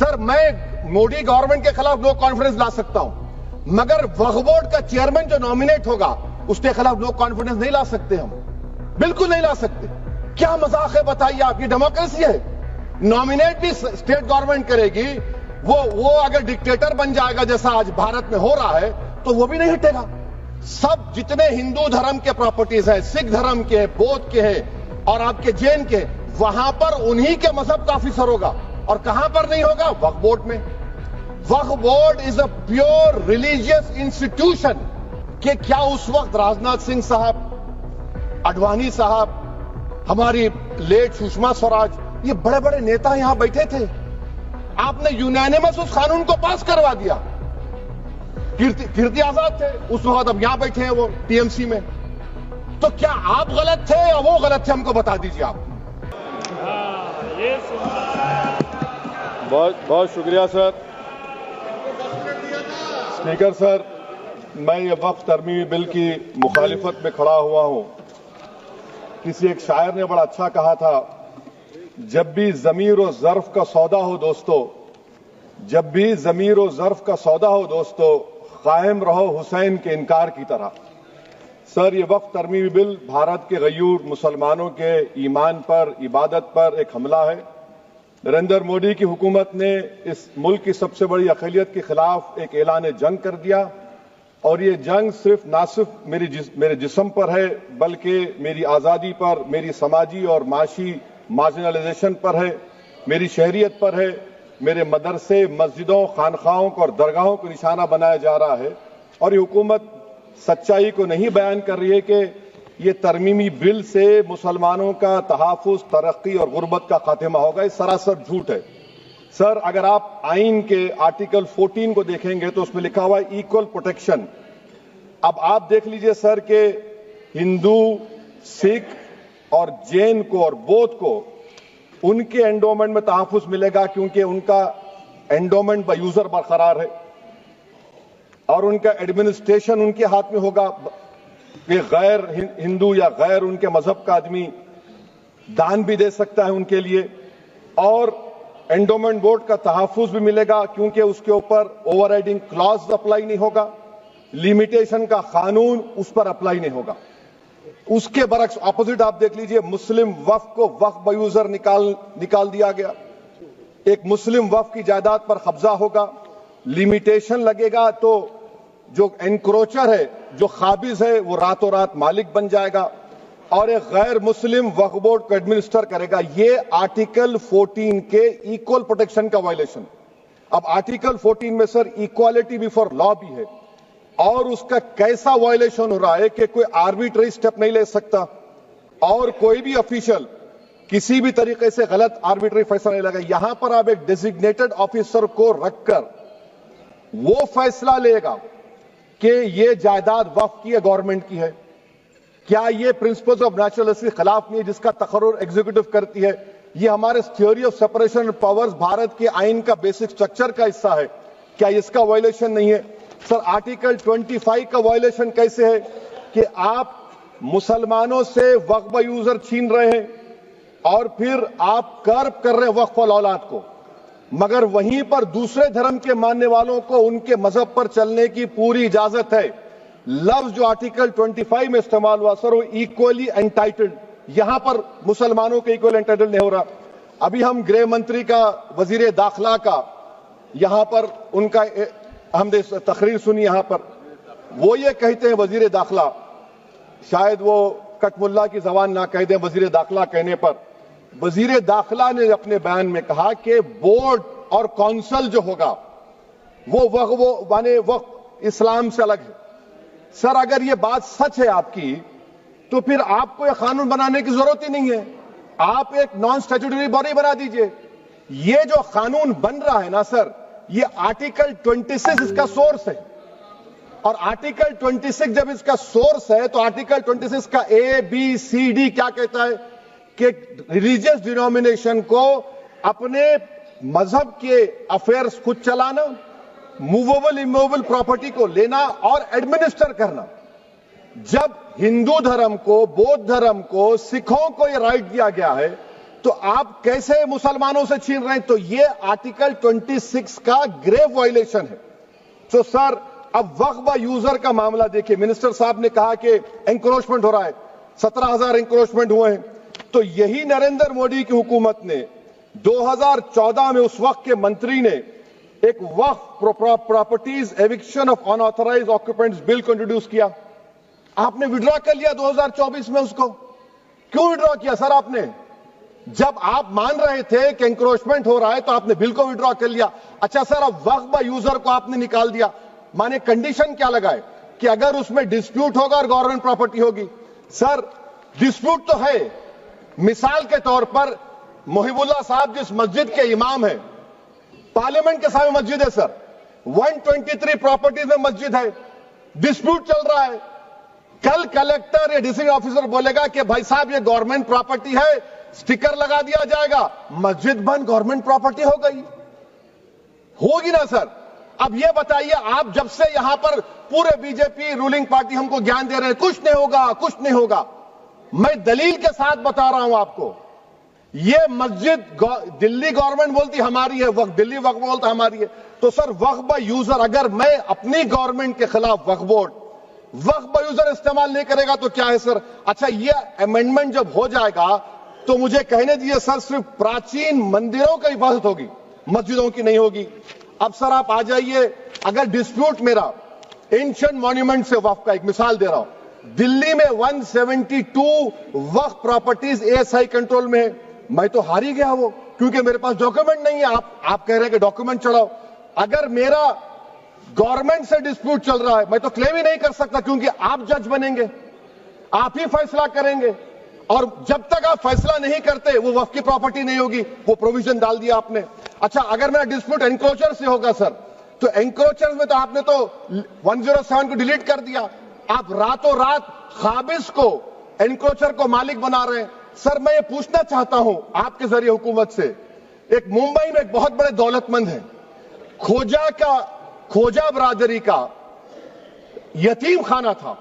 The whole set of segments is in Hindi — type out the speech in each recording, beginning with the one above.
सर मैं मोदी गवर्नमेंट के खिलाफ नो कॉन्फिडेंस ला सकता हूं, मगर वक्फ बोर्ड का चेयरमैन जो नॉमिनेट होगा उसके खिलाफ नो कॉन्फिडेंस नहीं ला सकते हम, बिल्कुल नहीं ला सकते। क्या मजाक है बताइए आप, ये डेमोक्रेसी है। नॉमिनेट भी स्टेट गवर्नमेंट करेगी, वो अगर डिक्टेटर बन जाएगा जैसा आज भारत में हो रहा है तो वो भी नहीं हटेगा। सब जितने हिंदू धर्म के प्रॉपर्टीज हैं, सिख धर्म के, बौद्ध के हैं और आपके जैन के, वहां पर उन्हीं के मजहब का ऑफिसर होगा। और कहां पर नहीं होगा? वक्फ बोर्ड में। Waqf board is a pure religious institution. कि क्या उस वक्त राजनाथ सिंह साहब, अडवाणी साहब, हमारी लेट सुषमा स्वराज, ये बड़े बड़े नेता यहां बैठे थे, आपने यूनानिमस उस कानून को पास करवा दिया। कीर्ति आजाद थे उस वक्त, अब यहां बैठे हैं वो टीएमसी में। तो क्या आप गलत थे या वो गलत थे, हमको बता दीजिए आप। बहुत बहुत शुक्रिया सर। स्पीकर सर, मैं ये वक्फ तरमीमी बिल की मुखालिफत में खड़ा हुआ हूं। किसी एक शायर ने बड़ा अच्छा कहा था, जब भी ज़मीर और ज़र्फ का सौदा हो दोस्तों, जब भी ज़मीर और ज़र्फ का सौदा हो दोस्तों, कायम रहो हुसैन के इनकार की तरह। सर, ये वक्फ तरमीमी बिल भारत के गयूर मुसलमानों के ईमान पर, इबादत पर एक हमला है। नरेंद्र मोदी की हुकूमत ने इस मुल्क की सबसे बड़ी अक़लियत के खिलाफ एक ऐलान जंग कर दिया, और ये जंग ना सिर्फ मेरे जिस्म पर है, बल्कि मेरी आज़ादी पर, मेरी समाजी और माशी मार्जिनलाइजेशन पर है, मेरी शहरियत पर है, मेरे मदरसे, मस्जिदों, खानखाहों और दरगाहों को निशाना बनाया जा रहा है। और ये हुकूमत सच्चाई को नहीं बयान कर रही है कि ये तरमीमी बिल से मुसलमानों का तहफ़्फ़ुज़, तरक्की और गुर्बत का खात्मा होगा। ये सरासर झूठ है। सर, अगर आप आइन के आर्टिकल 14 को देखेंगे तो उसमें लिखा हुआ है इक्वल प्रोटेक्शन। अब आप देख लीजिए सर कि हिंदू, सिख और जैन को और बौद्ध को उनके एंडोमेंट में तहफ़्फ़ुज़ मिलेगा, क्योंकि उनका एंडोमेंट बाय यूजर बरकरार है और उनका एडमिनिस्ट्रेशन उनके हाथ में होगा कि गैर हिंदू या गैर उनके मजहब का आदमी दान भी दे सकता है उनके लिए। और एंडोमेंट बोर्ड का तहफ़्फ़ुज़ भी मिलेगा, क्योंकि उसके ऊपर ओवरराइडिंग क्लॉज अप्लाई नहीं होगा, लिमिटेशन का कानून उस पर अप्लाई नहीं होगा। उसके बरक्स ऑपोजिट आप देख लीजिए, मुस्लिम वक्फ को वक्फ बाय यूजर निकाल दिया गया। एक मुस्लिम वक्फ की जायदाद पर कब्जा होगा, लिमिटेशन लगेगा तो जो एनक्रोचर है, जो खाबिज है, वो रातों रात मालिक बन जाएगा और एक गैर मुस्लिम वक्फ बोर्ड को एडमिनिस्टर करेगा। ये आर्टिकल 14 के इक्वल प्रोटेक्शन का वायलेशन। अब आर्टिकल 14 में सर इक्वालिटी बिफोर लॉ भी है, और उसका कैसा वायलेशन हो रहा है कि कोई आर्बिट्ररी स्टेप नहीं ले सकता और कोई भी ऑफिशियल किसी भी तरीके से गलत आर्बिट्ररी फैसला नहीं लगा। यहां पर आप एक डेजिग्नेटेड ऑफिसर को रखकर वो फैसला लेगा कि ये जायदाद वक्फ की है, गवर्नमेंट की है। क्या ये प्रिंसिपल्स ऑफ नेचुरलिज्म के खिलाफ नहीं है जिसका तकर्रुर एग्जीक्यूटिव करती है? ये हमारे theory of separation of powers, Bharat के आइन का बेसिक स्ट्रक्चर का हिस्सा है। क्या इसका वायलेशन नहीं है? सर, आर्टिकल 25 का वायलेशन कैसे है कि आप मुसलमानों से वक्फ बाय यूजर छीन रहे हैं और फिर आप कर्ब कर रहे हैं वक्फ वाल औलाद को, मगर वहीं पर दूसरे धर्म के मानने वालों को उनके मजहब पर चलने की पूरी इजाजत है। लफ्ज जो आर्टिकल 25 में इस्तेमाल हुआ सर, वो इक्वली एंटाइटल्ड, यहां पर मुसलमानों के इक्वल एंटाइटल्ड नहीं हो रहा। अभी हम गृह मंत्री का, वजीर दाखिला का, यहां पर उनका हमने तकरीर सुनी, यहां पर वो ये कहते हैं वजीर दाखिला, शायद वो कटमुल्ला की जबान ना कह दें, वजीर दाखिला कहने पर वजीर दाखिला ने अपने बयान में कहा कि बोर्ड और काउंसिल जो होगा वो माने वक्फ इस्लाम से अलग है। सर, अगर ये बात सच है आपकी, तो फिर आपको यह कानून बनाने की जरूरत ही नहीं है। आप एक नॉन स्टैट्यूटरी बॉडी बना दीजिए। ये जो कानून बन रहा है ना सर, ये आर्टिकल 26 इसका सोर्स है, और आर्टिकल 26 जब इसका सोर्स है तो आर्टिकल 26 का ABCD क्या कहता है कि रिलीजियस डिनोमिनेशन को अपने मजहब के अफेयर्स खुद चलाना, मूवेबल इमूवेबल प्रॉपर्टी को लेना और एडमिनिस्टर करना। जब हिंदू धर्म को, बौद्ध धर्म को, सिखों को यह राइट दिया गया है तो आप कैसे मुसलमानों से छीन रहे हैं? तो ये आर्टिकल 26 का ग्रेव वायलेशन है। तो सर अब वक्फ यूजर का मामला देखिए, मिनिस्टर साहब ने कहा कि एंक्रोचमेंट हो रहा है, 17,000 एंक्रोचमेंट हुए हैं। तो यही नरेंद्र मोदी की हुकूमत ने 2014 में उस वक्त के मंत्री ने एक Waqf properties eviction of unauthorized occupants bill को इंट्रोड्यूस किया। आपने विड्रॉ कर लिया 2024 में उसको। क्यों विड्रॉ किया सर आपने? जब आप मान रहे थे कि एंक्रोचमेंट हो रहा है तो आपने बिल को विड्रॉ कर लिया। अच्छा सर, अब वक्फ यूजर को आपने निकाल दिया, माने कंडीशन क्या लगाए कि अगर उसमें डिस्प्यूट होगा और गवर्नमेंट प्रॉपर्टी होगी। सर डिस्प्यूट तो है, मिसाल के तौर पर मोहिबुल्लाह साहब जिस मस्जिद के इमाम है, पार्लियामेंट के सामने मस्जिद है सर, 123 प्रॉपर्टीज में मस्जिद है, डिस्प्यूट चल रहा है। कल कलेक्टर या डिस्ट्रिक्ट ऑफिसर बोलेगा कि भाई साहब ये गवर्नमेंट प्रॉपर्टी है, स्टिकर लगा दिया जाएगा, मस्जिद बंद, गवर्नमेंट प्रॉपर्टी हो गई, होगी ना सर? अब ये बताइए, आप जब से यहां पर पूरे बीजेपी रूलिंग पार्टी हमको ज्ञान दे रहे हैं कुछ नहीं होगा, कुछ नहीं होगा, मैं दलील के साथ बता रहा हूं आपको। ये मस्जिद दिल्ली गवर्नमेंट बोलती हमारी है, वक्फ दिल्ली वक्फ बोलता हमारी है। तो सर वक्फ यूजर, अगर मैं अपनी गवर्नमेंट के खिलाफ वक्फ बोर्ड वक्फ यूजर इस्तेमाल नहीं करेगा तो क्या है सर? अच्छा, ये अमेंडमेंट जब हो जाएगा तो मुझे कहने दीजिए सर, सिर्फ प्राचीन मंदिरों की हिफाजत होगी, मस्जिदों की नहीं होगी। अब सर आप आ जाइए, अगर डिस्प्यूट मेरा एंशिएंट मॉन्यूमेंट से वक्फ का, एक मिसाल दे रहा हूं, दिल्ली में 172 वक्फ प्रॉपर्टीज एएसआई कंट्रोल में है, मैं तो हार ही गया वो, क्योंकि मेरे पास डॉक्यूमेंट नहीं है। आप कह रहे हैं कि डॉक्यूमेंट चढ़ाओ। अगर मेरा गवर्नमेंट से डिस्प्यूट चल रहा है, मैं तो क्लेम ही नहीं कर सकता, क्योंकि आप जज बनेंगे, आप ही फैसला करेंगे, और जब तक आप फैसला नहीं करते वो वक्फ की प्रॉपर्टी नहीं होगी। वो प्रोविजन डाल दिया आपने। अच्छा, अगर मेरा डिस्प्यूट एंक्रोचर से होगा सर, तो एंक्रोचर में तो आपने तो 107 को डिलीट कर दिया। आप रातों रात खाबिज को, एंक्रोचर को मालिक बना रहे हैं। सर मैं ये पूछना चाहता हूं आपके जरिए हुकूमत से, एक मुंबई में एक बहुत बड़े दौलतमंद है, खोजा बरादरी का यतीम खाना था,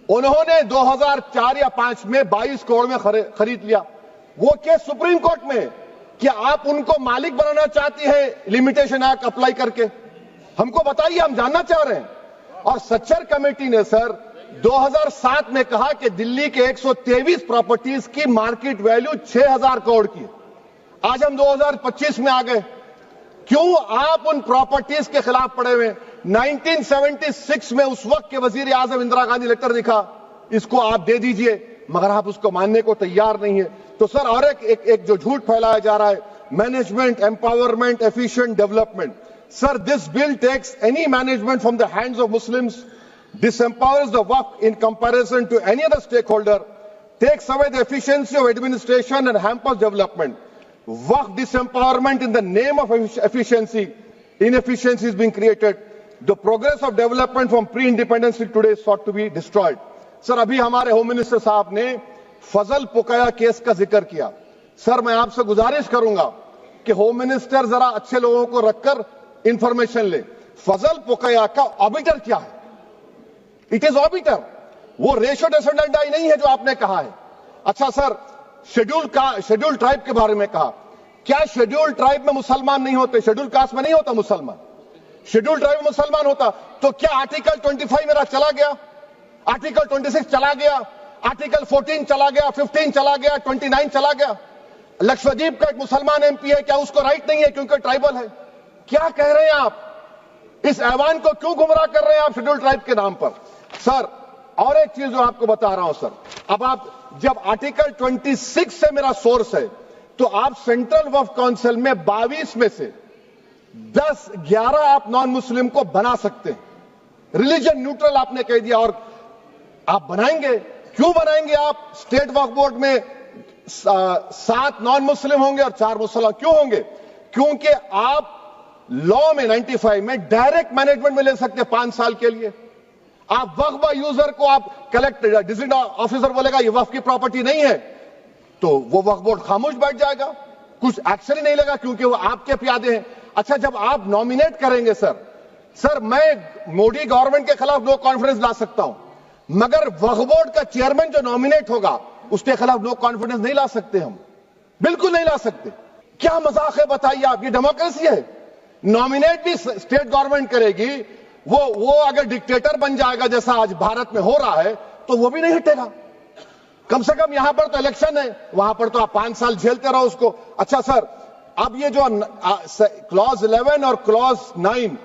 उन्होंने 2004 या 5 में 22 करोड़ में खरीद लिया। वो केस सुप्रीम कोर्ट में कि आप उनको मालिक बनाना चाहती है लिमिटेशन एक्ट अप्लाई करके, हमको बताइए, हम जानना चाह रहे हैं। और सच्चर कमेटी ने सर 2007 में कहा कि दिल्ली के 123 प्रॉपर्टीज की मार्केट वैल्यू 6,000 करोड़ की। आज हम 2025 में आ गए, क्यों आप उन प्रॉपर्टीज के खिलाफ पड़े हुए? 1976 में उस वक्त के वजीर आजम इंदिरा गांधी लेटर लिखा, इसको आप दे दीजिए, मगर आप उसको मानने को तैयार नहीं है। तो सर और एक जो झूठ फैलाया जा रहा है, management empowerment efficient development. Sir this bill takes any management from the hands of Muslims, disempowers the waqf in comparison to any other stakeholder, takes away the efficiency of administration and hampers development. Waqf disempowerment in the name of efficiency, inefficiency is being created. The progress of development from pre-independence till today is sought to be destroyed. Sir अभी हमारे होम मिनिस्टर साहब ने फजल पुकाया केस का जिक्र किया। सर मैं आपसे गुजारिश करूंगा कि होम मिनिस्टर जरा अच्छे लोगों को रखकर इंफॉर्मेशन ले। फजल पुकाया का ऑबिटर क्या है? इट इज ऑबिटर, वो रेशियो डिसेंडेंटाई नहीं है जो आपने कहा है। अच्छा सर, शेड्यूल ट्राइब के बारे में कहा, क्या शेड्यूल ट्राइब में मुसलमान नहीं होते? शेड्यूल कास्ट में नहीं होता मुसलमान, शेड्यूल ट्राइब में मुसलमान होता। तो क्या आर्टिकल 25 मेरा चला गया, आर्टिकल 26 चला गया, आर्टिकल 14 चला गया, 15 चला गया, 29 चला गया? लक्षद्वीप का एक मुसलमान एमपी है, क्या उसको राइट नहीं है क्योंकि ट्राइबल है? क्या कह रहे हैं आप? इस ऐवान को क्यों गुमराह कर रहे हैं आप शेड्यूल ट्राइब के नाम पर? सर और एक चीज जो आपको बता रहा हूं सर, अब आप जब आर्टिकल 26 से मेरा सोर्स है, तो आप सेंट्रल वक्फ काउंसिल में 22 में से 10-11 आप नॉन मुस्लिम को बना सकते हैं। रिलीजन न्यूट्रल आपने कह दिया, और आप बनाएंगे, क्यों बनाएंगे आप? स्टेट वक्फ बोर्ड में 7 नॉन मुस्लिम होंगे और 4 मुसलमान। क्यों होंगे? क्योंकि आप लॉ में 95 में डायरेक्ट मैनेजमेंट में ले सकते हैं 5 साल के लिए। आप वक्फ यूजर को आप कलेक्टर डिस्ट्रिक्ट ऑफिसर बोलेगा ये वक्फ की प्रॉपर्टी नहीं है, तो वो वक्फ बोर्ड खामोश बैठ जाएगा, कुछ एक्शन ही नहीं लेगा, क्योंकि वो आपके प्यादे हैं। अच्छा, जब आप नॉमिनेट करेंगे सर मैं मोदी गवर्नमेंट के खिलाफ नो कॉन्फिडेंस ला सकता हूं, मगर वक्फ बोर्ड का चेयरमैन जो नॉमिनेट होगा उसके खिलाफ नो कॉन्फिडेंस नहीं ला सकते हम। बिल्कुल नहीं ला सकते। क्या मजाक है बताइए आप? ये डेमोक्रेसी है? नॉमिनेट भी स्टेट गवर्नमेंट करेगी, वो अगर डिक्टेटर बन जाएगा जैसा आज भारत में हो रहा है तो वो भी नहीं हटेगा। कम से कम यहां पर तो इलेक्शन है, वहां पर तो आप 5 साल झेलते रहो उसको। अच्छा सर, अब ये जो क्लॉज 11 और क्लॉज 9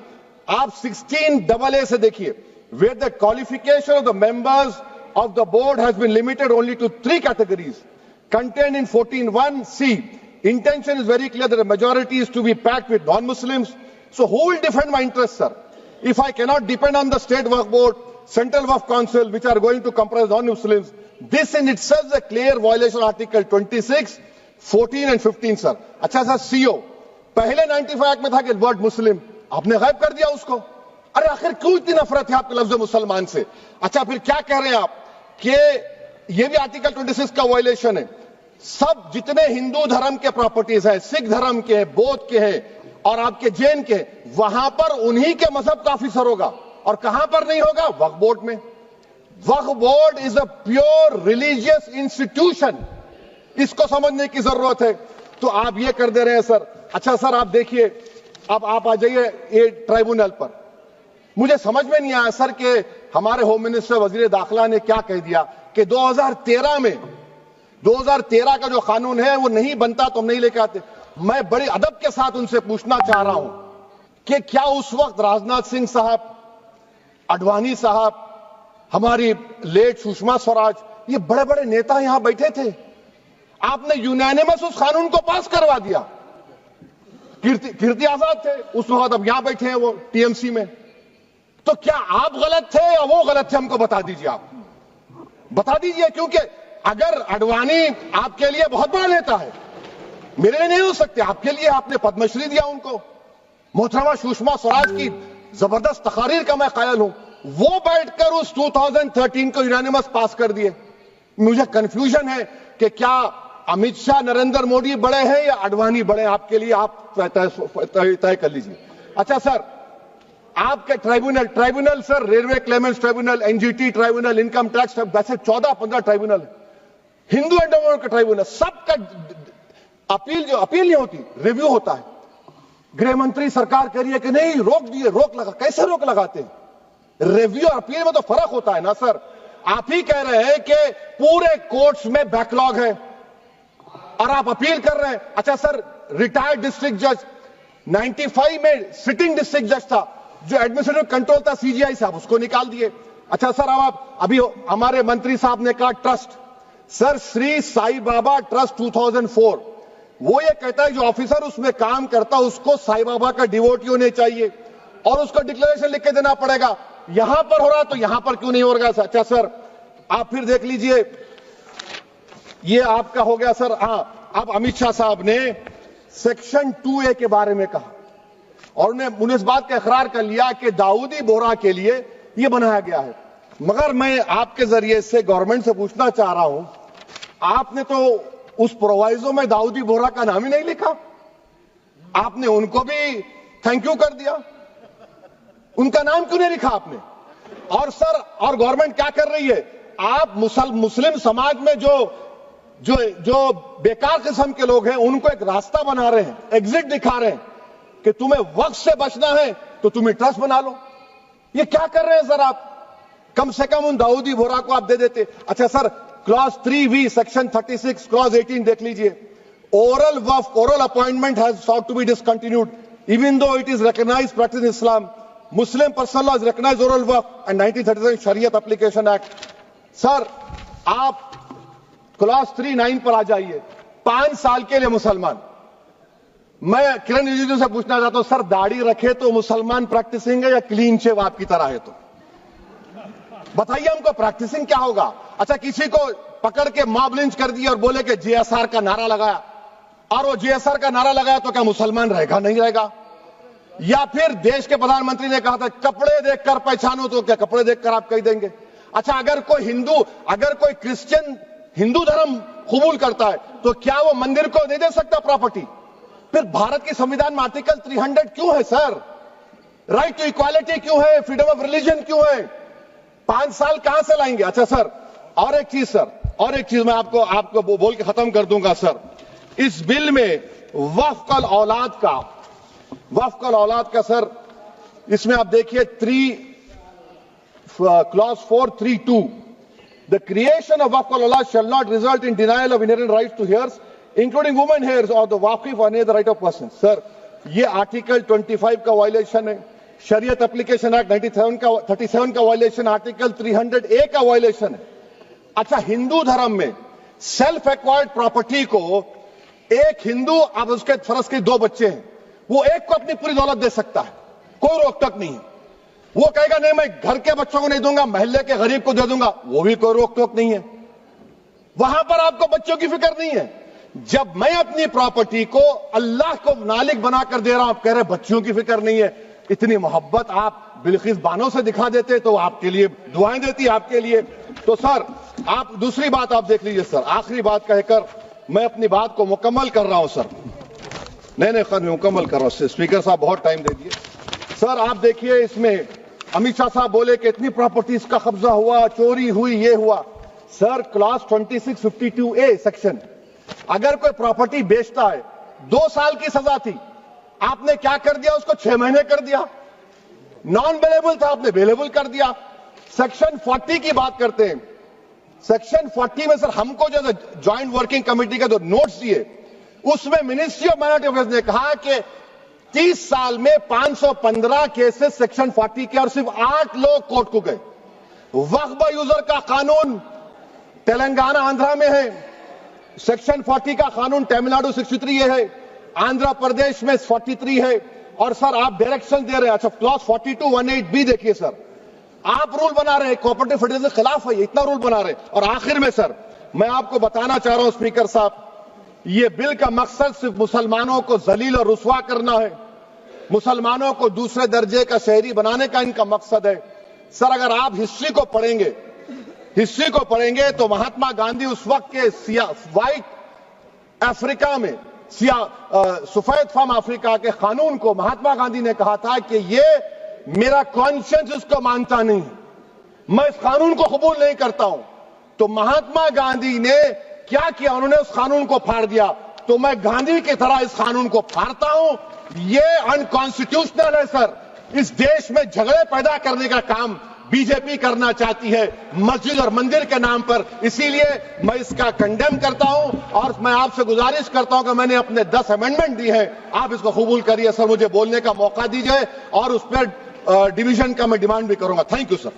आप 16AA से देखिए, where the qualification of the members of the board has been limited only to 3 categories contained in 14(1)(c). Intention is very clear that the majority is to be packed with non-Muslims. So who will defend my interests, sir? If I cannot depend on the state work board, central work council, which are going to comprise non-Muslims, this in itself is a clear violation of Article 26, 14 and 15, sir. अच्छा सर, CO पहले 95 एक्ट में था कि वर्ड मुस्लिम, आपने गायब कर दिया उसको। अरे आखिर क्यों इतनी नफरत है आपके लफ्ज मुसलमान से? अच्छा फिर क्या कह रहे हैं आप कि ये भी आर्टिकल 26 का वायलेशन है। सब जितने हिंदू धर्म के प्रॉपर्टीज हैं, सिख धर्म के, बौद्ध के हैं और आपके जैन के, वहां पर उन्हीं के मजहब का ऑफिसर होगा। और कहां पर नहीं होगा? वक्फ बोर्ड में। Waqf board is a pure religious institution, इसको समझने की जरूरत है। तो आप ये कर दे रहे हैं सर। अच्छा सर, आप देखिए, अब आप आ जाइए ये ट्राइब्यूनल पर। मुझे समझ में नहीं आया सर कि हमारे होम मिनिस्टर वजीर दाखिला ने क्या कह दिया कि 2013 का जो कानून है वो नहीं बनता तो हम नहीं लेके आते। मैं बड़े अदब के साथ उनसे पूछना चाह रहा हूं कि क्या उस वक्त राजनाथ सिंह साहब, अडवाणी साहब, हमारी लेट सुषमा स्वराज, ये बड़े बड़े नेता यहां बैठे थे? आपने यूनानिमस उस कानून को पास करवा दिया। कीर्ति आजाद थे उस वक्त, अब यहां बैठे हैं वो टीएमसी में। तो क्या आप गलत थे या वो गलत थे? हमको बता दीजिए, आप बता दीजिए। क्योंकि अगर अडवाणी आपके लिए बहुत बड़ा नेता है, मेरे लिए नहीं हो सकते, आपके लिए आपने पद्मश्री दिया उनको। मोहतरमा सुषमा स्वराज की जबरदस्त तकारीर का मैं कायल हूं, वो बैठकर उस 2013 को यूनानिमस पास कर दिए। मुझे कंफ्यूजन है कि क्या अमित शाह, नरेंद्र मोदी बड़े हैं या अडवाणी बड़े? आपके लिए आप तय कर लीजिए। अच्छा सर, आपके tribunal sir, railway Clements tribunal, NGT tribunal, income tax, वैसे 14-15 ट्राइब्यूनल है, हिंदू एंडोवर का ट्राइब्यूनल, सबका अपील नहीं होती, रिव्यू होता है। गृह मंत्री सरकार कह रही है कि नहीं, रोक दिए, रोक लगा। कैसे रोक लगाते हैं? रिव्यू और अपील में तो फर्क होता है ना सर। आप ही कह रहे हैं कि पूरे कोर्ट्स में बैकलॉग है और आप अपील कर रहे हैं। अच्छा सर, रिटायर्ड डिस्ट्रिक्ट जज 95 में सिटिंग डिस्ट्रिक्ट जज था, जो एडमिनिस्ट्रेटिव कंट्रोल था सीजीआई साहब, उसको निकाल दिए। अच्छा सर, अब आप अभी हमारे मंत्री साहब ने कहा trust, sir Shri Sai Baba trust 2004, वो ये कहता है जो ऑफिसर उसमें काम करता उसको साई बाबा का डिवोटी होने चाहिए और उसको डिक्लेरेशन लिख के देना पड़ेगा। यहां पर हो रहा तो यहां पर क्यों नहीं हो रहा? अच्छा सर, आप फिर देख लीजिए, ये आपका हो गया सर। हां, अब अमित शाह साहब ने सेक्शन 2A के बारे में कहा और उन्होंने इस बात का इकरार कर लिया कि दाऊदी बोहरा के लिए यह बनाया गया है। मगर मैं आपके जरिए से गवर्नमेंट से पूछना चाह रहा हूं, आपने तो उस प्रोवाइजो में दाऊदी बोहरा का नाम ही नहीं लिखा, आपने उनको भी थैंक यू कर दिया, उनका नाम क्यों नहीं लिखा आपने? और सर, और गवर्नमेंट क्या कर रही है? आप मुस्लिम समाज में जो बेकार किस्म के लोग हैं उनको एक रास्ता बना रहे हैं, एग्जिट दिखा रहे हैं कि तुम्हें वक्त से बचना है तो तुम्हें ट्रस्ट बना लो। ये क्या कर रहे हैं सर आप? कम से कम उन दाऊदी बोहरा को आप दे देते। अच्छा sir, clause 3V section 36 clause 18 देख लीजिए, oral Waqf, oral appointment has sought to be discontinued even though it is recognized practice in Islam. Muslim personal law has recognized oral waqf and 1937 Shariat Application Act. Sir, आप क्लॉज 3(9) पर आ जाइए। 5 साल के लिए मुसलमान, मैं किरण रिजिजू से पूछना चाहता हूं, सर दाढ़ी रखे तो मुसलमान प्रैक्टिसिंग है या क्लीन शेव आपकी तरह है? तो बताइए हमको, प्रैक्टिसिंग क्या होगा? अच्छा, किसी को पकड़ के मॉब लिंच कर दिया और बोले कि JSR का नारा लगाया, और वो JSR का नारा लगाया तो क्या मुसलमान रहेगा? नहीं रहेगा। या फिर देश के प्रधानमंत्री ने कहा था कपड़े देखकर पहचानो, तो क्या कपड़े देखकर आप कह देंगे? अच्छा, अगर कोई क्रिश्चियन हिंदू धर्म कबूल करता है तो क्या वो मंदिर को नहीं दे सकता प्रॉपर्टी? फिर भारत के संविधान में आर्टिकल 300 क्यों है सर? राइट टू इक्वालिटी क्यों है? फ्रीडम ऑफ रिलीजन क्यों है? 5 साल कहां से लाएंगे? अच्छा सर, और एक चीज मैं आपको बोल के खत्म कर दूंगा सर। इस बिल में वक्फ औलाद का सर, इसमें आप देखिए clause 432, the creation of waqf aulad shall not result in denial of inherent rights to heirs including women heirs और द वाकिफ और the right of person. Sir, ये आर्टिकल 25 का वायलेशन है, शरीयत एप्लीकेशन एक्ट 37 का वायलेशन, आर्टिकल 300A का वायलेशन है। अच्छा, हिंदू धर्म में सेल्फ एक्वायर्ड प्रॉपर्टी को एक हिंदू, अब उसके फर्ज के 2 बच्चे हैं, वो एक को अपनी पूरी दौलत दे सकता है, कोई रोक टोक नहीं है। वो कहेगा नहीं मैं घर के बच्चों को नहीं दूंगा, मोहल्ले के गरीब को दे दूंगा, वो भी कोई रोक टोक नहीं है। वहां पर आपको बच्चों की फिक्र नहीं है। जब मैं अपनी प्रॉपर्टी को अल्लाह को मालिक बनाकर दे रहा हूं, आप कह रहे बच्चों की फिक्र नहीं है। इतनी मोहब्बत आप बिल्किस बानो से दिखा देते तो आपके लिए दुआएं देती आपके लिए। तो सर, आप दूसरी बात आप देख लीजिए सर, आखिरी बात कहकर मैं अपनी बात को मुकम्मल कर रहा हूं सर। नहीं मुकम्मल कर रहा हूं, स्पीकर साहब बहुत टाइम दे दिए। सर आप देखिए, इसमें अमित शाह साहब बोले कि इतनी प्रॉपर्टीज का कब्जा हुआ, चोरी हुई, ये हुआ। सर, क्लॉज 2652A सेक्शन, अगर कोई प्रॉपर्टी बेचता है 2 साल की सजा थी, आपने क्या कर दिया, उसको 6 महीने कर दिया। नॉन बेलेबल था, आपने बेलेबल कर दिया। सेक्शन 40 की बात करते हैं। सेक्शन 40 में सर हमको जो ज्वाइंट वर्किंग कमेटी के जो नोट्स दिए, उसमें मिनिस्ट्री ऑफ माइनॉरिटी अफेयर्स ने कहा कि 30 साल में 515 केसेस सेक्शन 40 के, और सिर्फ 8 लोग कोर्ट को गए। वक्फ यूजर का कानून तेलंगाना आंध्रा में है, सेक्शन 40 का कानून तमिलनाडु 63 है, आंध्र प्रदेश में 43 है। और सर आप डायरेक्शन दे रहे हैं। अच्छा, क्लॉज 4218B देखिए सर, आप रूल बना रहे हैं, कोऑपरेटिव फेडरलिज्म के खिलाफ है, इतना रूल बना रहे हैं। और आखिर में सर मैं आपको बताना चाह रहा हूं स्पीकर साहब, ये बिल का मकसद सिर्फ मुसलमानों को जलील और रुस्वा करना है, मुसलमानों को दूसरे दर्जे का शहरी बनाने का इनका मकसद है। सर अगर आप हिस्ट्री को पढ़ेंगे तो महात्मा गांधी उस वक्त के व्हाइट अफ्रीका में सफेद फार्म अफ्रीका के कानून को महात्मा गांधी ने कहा था कि ये मेरा कॉन्शियंस इसको मानता नहीं, मैं इस कानून को कबूल नहीं करता हूं। तो महात्मा गांधी ने क्या किया, उन्होंने उस कानून को फाड़ दिया। तो मैं गांधी की तरह इस कानून को फाड़ता हूं। ये अनकॉन्स्टिट्यूशनल है सर। इस देश में झगड़े पैदा करने का काम बीजेपी करना चाहती है मस्जिद और मंदिर के नाम पर, इसीलिए मैं इसका कंडेम करता हूं। और मैं आपसे गुजारिश करता हूं कि मैंने अपने 10 अमेंडमेंट दी है, आप इसको कबूल करिए सर, मुझे बोलने का मौका दीजिए और उस पर डिवीजन का मैं डिमांड भी करूंगा। Thank you sir.